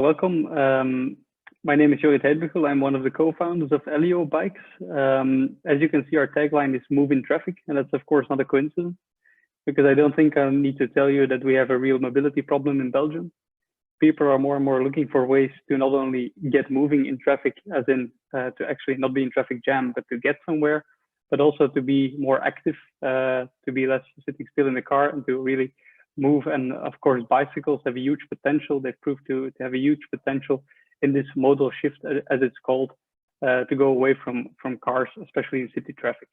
Welcome. My name is Jorrit Heidbugel. I'm one of the co-founders of Ellio bikes. As you can see, our tagline is "Move in Traffic," and that's of course not a coincidence, because I don't think I need to tell you that we have a real mobility problem in Belgium. People are more and more looking for ways to not only get moving in traffic, as in to actually not be in traffic jam, but to get somewhere, but also to be more active, to be less sitting still in the car and to really move. And of course, bicycles have a huge potential. They've proved to have a huge potential in this modal shift, as it's called, to go away from cars, especially in city traffic.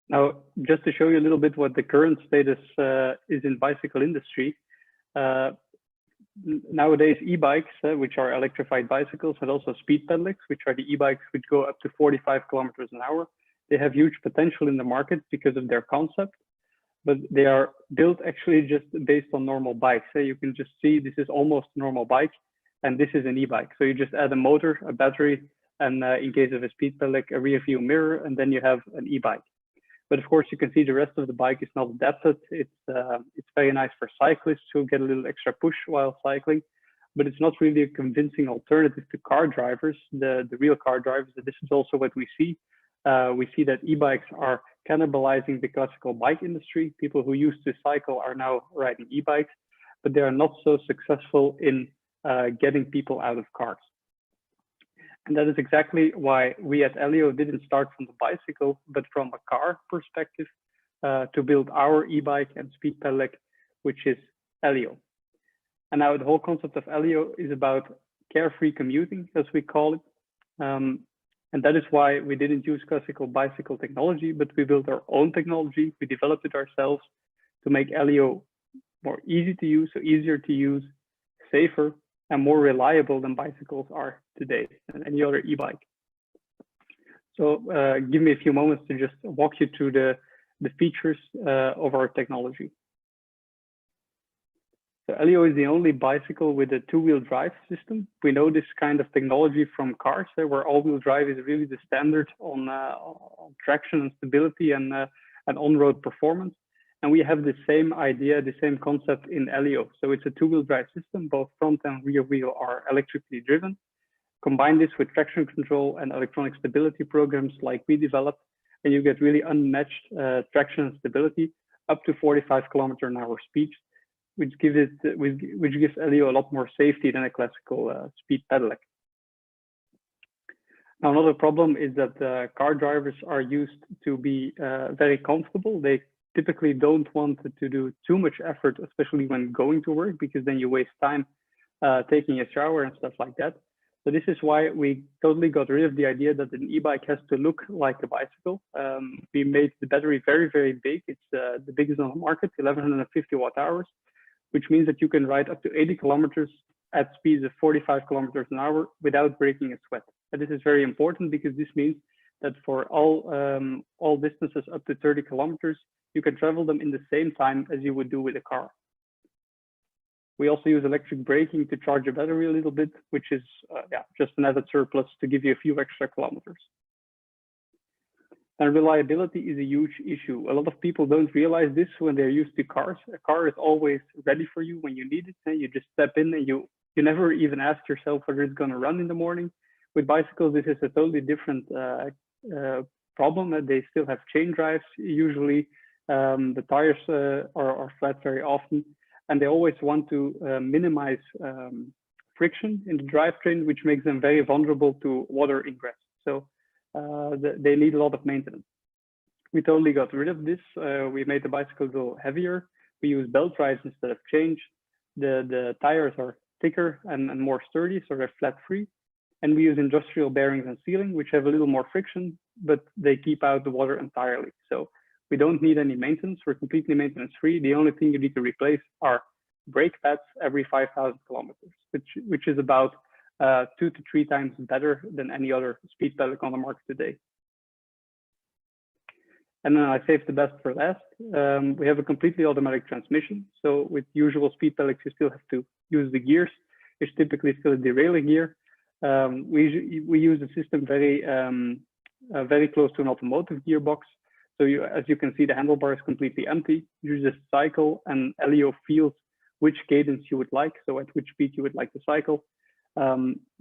Now, just to show you a little bit what the current status is in bicycle industry. Nowadays, e-bikes, which are electrified bicycles, and also speed pedelecs, which are the e-bikes which go up to 45 kilometers an hour. They have huge potential in the market because of their concept, but they are built actually just based on normal bikes. So you can just see this is almost a normal bike, and this is an e-bike. So you just add a motor, a battery, and in case of a speed pedelec, a rear view mirror, and then you have an e-bike. But of course, you can see the rest of the bike is not adapted. It's very nice for cyclists who get a little extra push while cycling, but it's not really a convincing alternative to car drivers, the real car drivers. This is also what we see. We see that e-bikes are cannibalizing the classical bike industry. People who used to cycle are now riding e-bikes, but they are not so successful in getting people out of cars. And that is exactly why we at Ellio didn't start from the bicycle, but from a car perspective, to build our e-bike and speed pedelec, which is Ellio. And now the whole concept of Ellio is about carefree commuting, as we call it. And that is why we didn't use classical bicycle technology, but we built our own technology. We developed it ourselves to make Ellio more easy to use, so easier to use, safer, and more reliable than bicycles are today and any other e-bike. So give me a few moments to just walk you through the features of our technology. So Ellio is the only bicycle with a two-wheel drive system. We know this kind of technology from cars, where all-wheel drive is really the standard on traction and stability and on-road performance. And we have the same idea, the same concept in Ellio. So it's a two-wheel drive system. Both front and rear wheel are electrically driven. Combine this with traction control and electronic stability programs like we developed, and you get really unmatched traction and stability up to 45 kilometers an hour speeds, which gives Ellio a lot more safety than a classical speed pedelec. Now, another problem is that car drivers are used to be very comfortable. They typically don't want to do too much effort, especially when going to work, because then you waste time taking a shower and stuff like that. So this is why we totally got rid of the idea that an e-bike has to look like a bicycle. We made the battery very, very big. It's the biggest on the market, 1150 watt hours, which means that you can ride up to 80 kilometers at speeds of 45 kilometers an hour without breaking a sweat. And this is very important because this means that for all distances up to 30 kilometers, you can travel them in the same time as you would do with a car. We also use electric braking to charge a battery a little bit, which is just an added surplus to give you a few extra kilometers. And reliability is a huge issue. A lot of people don't realize this when they're used to cars. A car is always ready for you when you need it. And you just step in and you never even ask yourself whether it's going to run in the morning. With bicycles, this is a totally different problem. They still have chain drives usually. The tires are flat very often, and they always want to minimize friction in the drivetrain, which makes them very vulnerable to water ingress. So they need a lot of maintenance. We totally got rid of this. We made the bicycle a little heavier. We use belt drives instead of chains. The tires are thicker and more sturdy, so they're flat free. And we use industrial bearings and sealing, which have a little more friction, but they keep out the water entirely. So we don't need any maintenance. We're completely maintenance free. The only thing you need to replace are brake pads every 5,000 kilometers, which is about 2 to 3 times better than any other speed pedelec on the market today. And then I saved the best for last. We have a completely automatic transmission. So with usual speed pedelecs, you still have to use the gears. It's typically still a derailing gear. We use a system very close to an automotive gearbox. So as you can see, the handlebar is completely empty. You just cycle, and Ellio feels which cadence you would like, so at which speed you would like to cycle.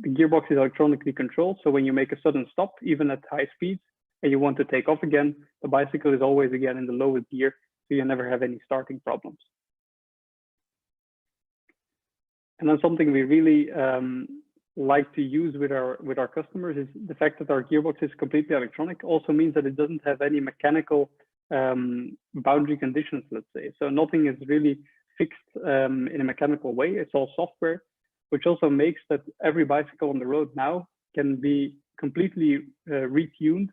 The gearbox is electronically controlled, so when you make a sudden stop, even at high speeds, and you want to take off again, the bicycle is always again in the lowest gear, so you never have any starting problems. And then something we really like to use with our customers is the fact that our gearbox is completely electronic. Also means that it doesn't have any mechanical boundary conditions, let's say. So nothing is really fixed in a mechanical way. It's all software, which also makes that every bicycle on the road now can be completely retuned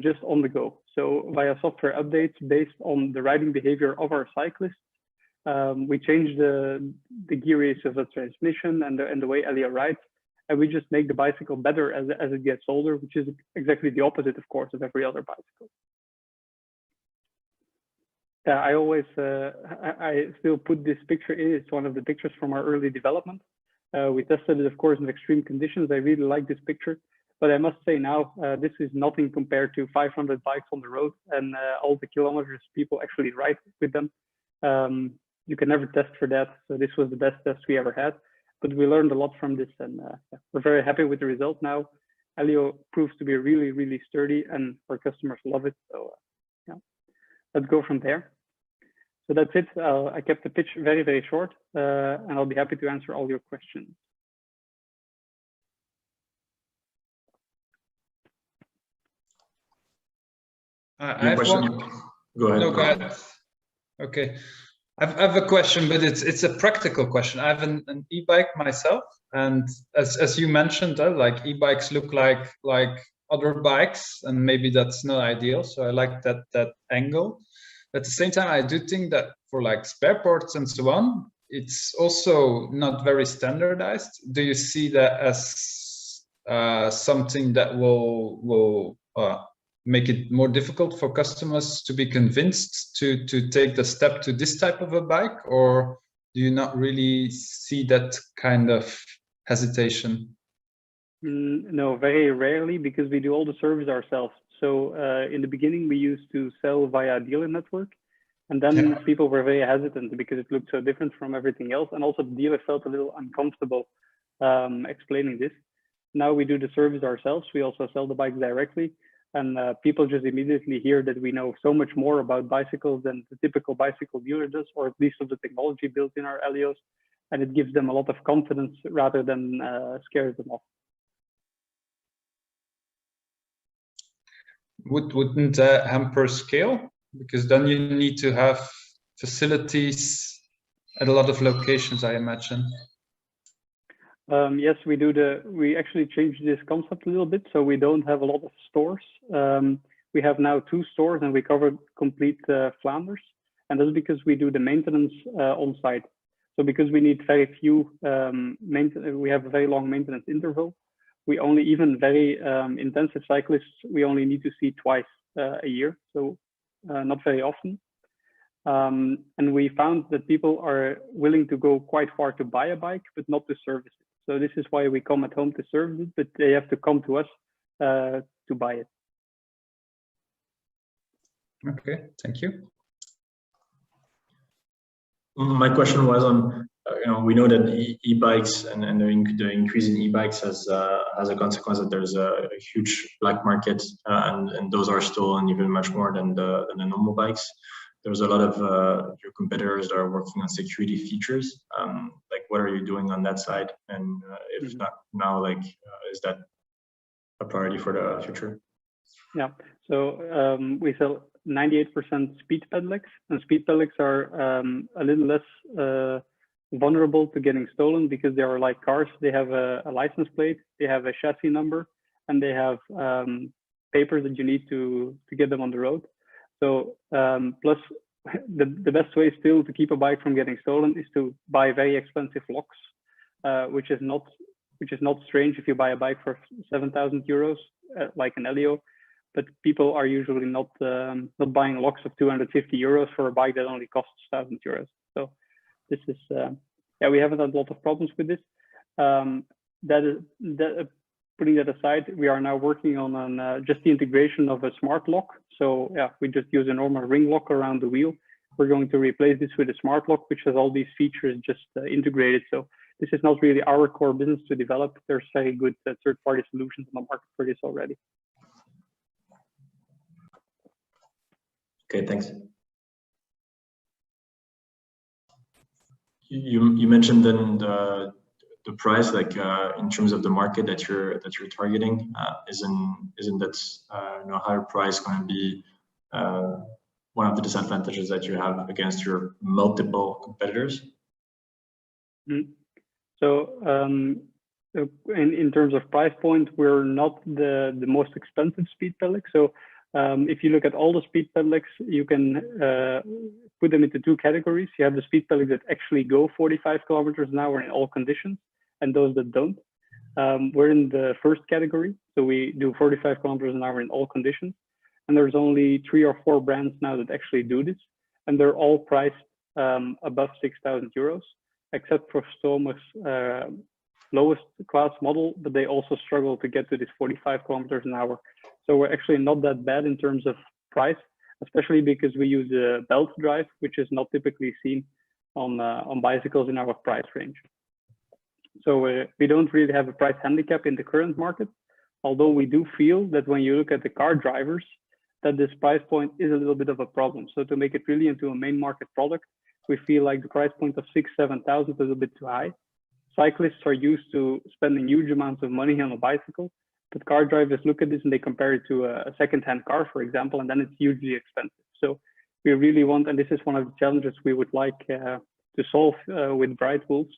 just on the go. So via software updates based on the riding behavior of our cyclists, we change the gear race of the transmission and the way Ellio rides, and we just make the bicycle better as it gets older, which is exactly the opposite, of course, of every other bicycle. I always, I still put this picture in. It's one of the pictures from our early development. We tested it, of course, in extreme conditions. I really like this picture, but I must say now, this is nothing compared to 500 bikes on the road and all the kilometers people actually ride with them. You can never test for that. So this was the best test we ever had, but we learned a lot from this, and we're very happy with the result now. Ellio proves to be really, really sturdy, and our customers love it. So yeah, let's go from there. So that's it. I kept the pitch very, very short, and I'll be happy to answer all your questions. I have one. Go ahead. No, go ahead. Okay. I have a question, but it's a practical question. I have an e-bike myself, and as you mentioned, like e-bikes look like other bikes, and maybe that's not ideal. So I like that angle. At the same time, I do think that for like spare parts and so on, it's also not very standardized. Do you see that as something that will make it more difficult for customers to be convinced to take the step to this type of a bike, or do you not really see that kind of hesitation? No, very rarely, because we do all the service ourselves. So in the beginning, we used to sell via a dealer network, and then people were very hesitant because it looked so different from everything else, and also the dealer felt a little uncomfortable explaining this. Now we do the service ourselves. We also sell the bikes directly. And people just immediately hear that we know so much more about bicycles than the typical bicycle dealer does, or at least of the technology built in our Ellios. And it gives them a lot of confidence rather than scares them off. Wouldn't that hamper scale? Because then you need to have facilities at a lot of locations, I imagine. Yes, we do. We actually changed this concept a little bit, so we don't have a lot of stores. We have now 2 stores, and we cover complete Flanders, and that's because we do the maintenance on site. So because we need very few we have a very long maintenance interval. We only, even very intensive cyclists, we only need to see twice a year, so not very often. And we found that people are willing to go quite far to buy a bike, but not to service it. So this is why we come at home to service it, but they have to come to us to buy it. Okay, thank you. My question was on, we know that e-bikes and the increase in e-bikes has a consequence that there's a huge black market, and those are stolen even much more than the normal bikes. There's a lot of your competitors that are working on security features. Like, what are you doing on that side? And if not now, like, is that a priority for the future? Yeah, so we sell 98% speed pedelecs, and speed pedelecs are a little less vulnerable to getting stolen because they are like cars. They have a license plate, they have a chassis number, and they have papers that you need to get them on the road. So plus the best way still to keep a bike from getting stolen is to buy very expensive locks, which is not strange if you buy a bike for 7,000 euros like an Ellio, but people are usually not buying locks of 250 euros for a bike that only costs 1,000 euros. So this is yeah, we haven't had a lot of problems with this. Putting that aside, we are now working on just the integration of a smart lock. So yeah, we just use a normal ring lock around the wheel, we're going to replace this with a smart lock, which has all these features just integrated. So this is not really our core business to develop. There's very good third-party solutions on the market for this already. Okay, thanks. You mentioned then the price, like in terms of the market that you're targeting, isn't that higher price going to be one of the disadvantages that you have against your multiple competitors? Mm-hmm. So in terms of price point, we're not the most expensive speed pedelec. So if you look at all the speed pedelecs, you can put them into two categories. You have the speed pedelecs that actually go 45 kilometers an hour in all conditions, and those that don't. We're in the first category, so we do 45 kilometers an hour in all conditions. And there's only 3 or 4 brands now that actually do this, and they're all priced above 6,000 euros, except for Stomer's lowest class model, but they also struggle to get to this 45 kilometers an hour. So we're actually not that bad in terms of price, especially because we use a belt drive, which is not typically seen on bicycles in our price range. So we don't really have a price handicap in the current market, although we do feel that when you look at the car drivers, that this price point is a little bit of a problem. So to make it really into a main market product, we feel like the price point of 6,000–7,000 is a bit too high. Cyclists are used to spending huge amounts of money on a bicycle, but car drivers look at this and they compare it to a second-hand car, for example, and then it's hugely expensive. So we really want, and this is one of the challenges we would like to solve with BrightWolves,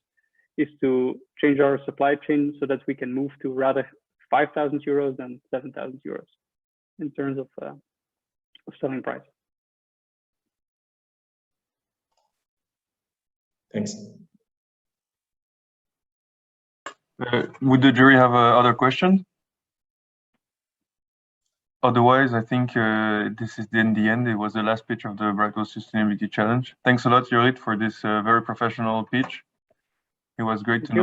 is to change our supply chain so that we can move to rather 5,000 euros than 7,000 euros in terms of selling price. Thanks. Would the jury have other questions? Otherwise, I think this is then the end. It was the last pitch of the BrightWolves Sustainability Challenge. Thanks a lot, Jorrit, for this very professional pitch. It was great to know.